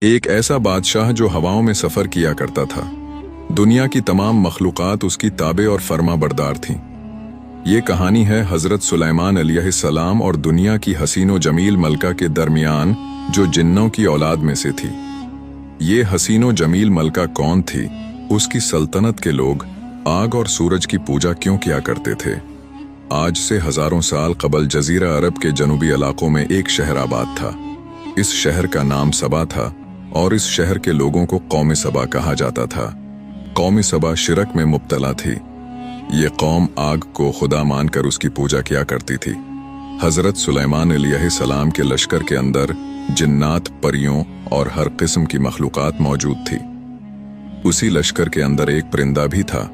एक ऐसा बादशाह जो हवाओं में सफर किया करता था। दुनिया की तमाम मखलूक़ात उसकी ताबे और फर्मा बरदार थीं। ये कहानी है हज़रत सुलेमान अलैहिस्सलाम और दुनिया की हसीनो जमील मलका के दरमियान, जो जिन्नों की औलाद में से थी। ये हसीनो जमील मलका कौन थी? उसकी सल्तनत के लोग आग और सूरज की पूजा क्यों किया करते थे? आज से हजारों साल कबल जजीरा अरब के जनूबी इलाकों में एक शहर आबाद था। इस शहर का नाम सबा था और इस शहर के लोगों को कौम सबा कहा जाता था। कौम सबा शिरक में मुब्तला थी। ये कौम आग को खुदा मानकर उसकी पूजा किया करती थी। हजरत सुलेमान अलैहिस्सलाम के लश्कर के अंदर जिन्नात, परियों और हर किस्म की मखलूक़ात मौजूद थी। उसी लश्कर के अंदर एक परिंदा भी था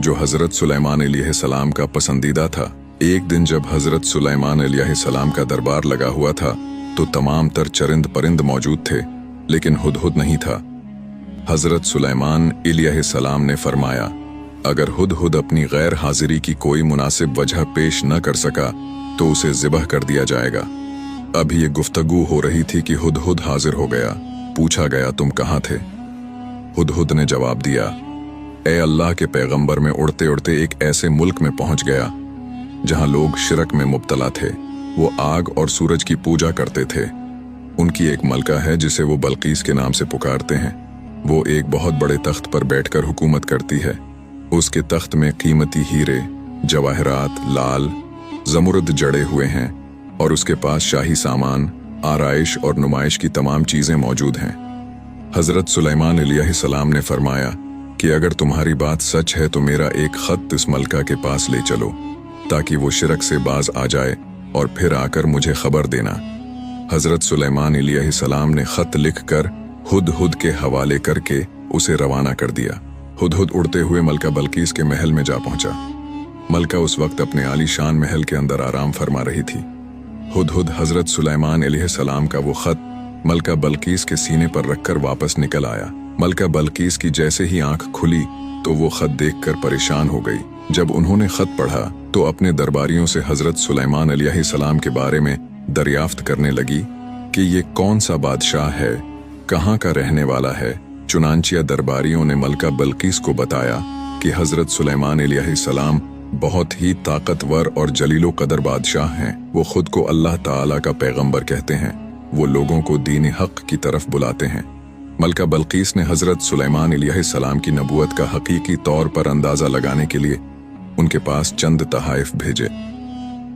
जो हजरत सुलेमान अलैहिस्सलाम का पसंदीदा था। एक दिन जब हजरत सुलेमान अलैहिस्सलाम का दरबार लगा हुआ था तो तमाम तर चरिंद परिंद मौजूद थे, लेकिन हुदहुद नहीं था। हजरत सुलेमान अलैहिस्सलाम ने फरमाया, अगर हुदहुद अपनी गैर हाजिरी की कोई मुनासिब वजह पेश न कर सका तो उसे ज़िबह कर दिया जाएगा। अभी ये गुफ्तगू हो रही थी कि हुदहुद हाजिर हो गया। पूछा गया, तुम कहाँ थे? हुदहुद ने जवाब दिया, ए अल्लाह के पैगंबर, में उड़ते उड़ते एक ऐसे मुल्क में पहुंच गया जहां लोग शिरक में मुब्तला थे। वो आग और सूरज की पूजा करते थे। उनकी एक मलका है जिसे वो बल्कीस के नाम से पुकारते हैं। वो एक बहुत बड़े तख्त पर बैठकर हुकूमत करती है। उसके तख्त में कीमती हीरे, जवाहरात, लाल जमुरद जड़े हुए हैं और उसके पास शाही सामान, आराइश और नुमाइश की तमाम चीजें मौजूद हैं। हजरत सुलेमान अलैहिस्सलाम ने फरमाया कि अगर तुम्हारी बात सच है तो मेरा एक खत इस मलका के पास ले चलो ताकि वो शिरक से बाज आ जाए और फिर आकर मुझे खबर देना। हजरत सुलेमान अलैहिस्सलाम ने खत लिखकर हुदहुद के हवाले करके उसे रवाना कर दिया। हुदहुद उड़ते हुए मलका बल्कीस के महल में जा पहुंचा। मलका उस वक्त अपने आलीशान महल के अंदर आराम फरमा रही थी। हुदहुद हजरत सुलेमान अलैहिस्सलाम का वो खत मलका बल्कीस के सीने पर रखकर वापस निकल आया। मलका बल्कीस की जैसे ही आंख खुली तो वो खत देखकर परेशान हो गई। जब उन्होंने खत पढ़ा तो अपने दरबारियों से हजरत सुलेमान अलैहिस्सलाम के बारे में दरियाफ्त करने लगी कि ये कौन सा बादशाह है, कहाँ का रहने वाला है। चुनांचिया दरबारियों ने मलका बल्कीस को बताया कि हजरत सुलेमान अलैहिस्सलाम बहुत ही ताकतवर और जलीलो कदर बादशाह हैं। वो खुद को अल्लाह ताला का पैगंबर कहते हैं। वो लोगों को दीन हक की तरफ बुलाते हैं। मलका बल्कीस ने हजरत सुलेमान अलैहिस्सलाम की नबूवत का हकीकी तौर पर अंदाजा लगाने के लिए उनके पास चंद तहाइफ भेजे।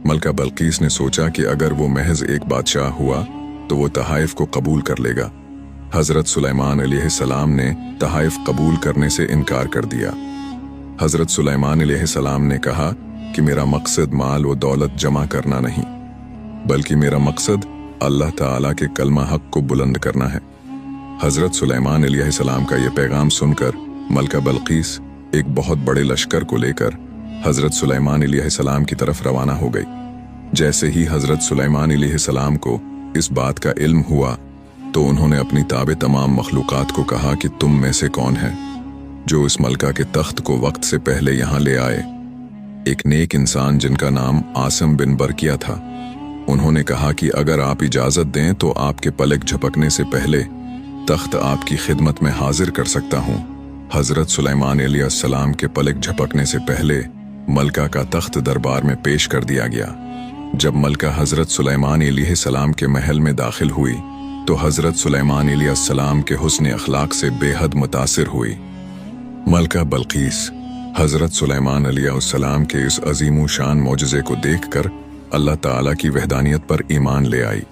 मलका बल्कीस ने सोचा कि अगर वो महज एक बादशाह हुआ तो वो तहाइफ को कबूल कर लेगा। हजरत सुलेमान अलैहिस्सलाम ने तहाइफ कबूल करने से इनकार कर दिया। हजरत सुलेमान अलैहिस्सलाम ने कहा कि मेरा मकसद माल व दौलत जमा करना नहीं, बल्कि मेरा मकसद अल्लाह ताला के कलमा हक को बुलंद करना है। हजरत सुलेमान अलैहिस्सलाम का यह पैगाम सुनकर मलका बल्कीस एक बहुत बड़े लश्कर को लेकर हजरत सुलेमान अलैहिस्सलाम की तरफ रवाना हो गई। जैसे ही हजरत सुलेमान अलैहिस्सलाम को इस बात का इल्म हुआ तो उन्होंने अपनी ताबे तमाम मखलूक़ात को कहा कि तुम में से कौन है जो इस मलका के तख्त को वक्त से पहले यहाँ ले आए। एक नेक इंसान जिनका नाम आसिम बिन बरकिया था। उन्होंने कहा कि अगर आप इजाजत दें तो आपके पलक झपकने से पहले तख्त आपकी खिदमत में हाजिर कर सकता हूँ। हजरत सुलेमान अलैहिस्सलाम के पलक झपकने से पहले मलका का तख्त दरबार में पेश कर दिया गया। जब मलका हजरत सुलेमान अलैहिस्सलाम के महल में दाखिल हुई तो हजरत सुलेमान अलैहिस्सलाम के हुस्न अखलाक से बेहद मुतासिर हुई। मलका बल्कीस हजरत सुलेमान अलैहिस्सलाम के इस अजीम शान मौजज़े को देखकर अल्लाह ताला की वहदानियत पर ईमान ले आई।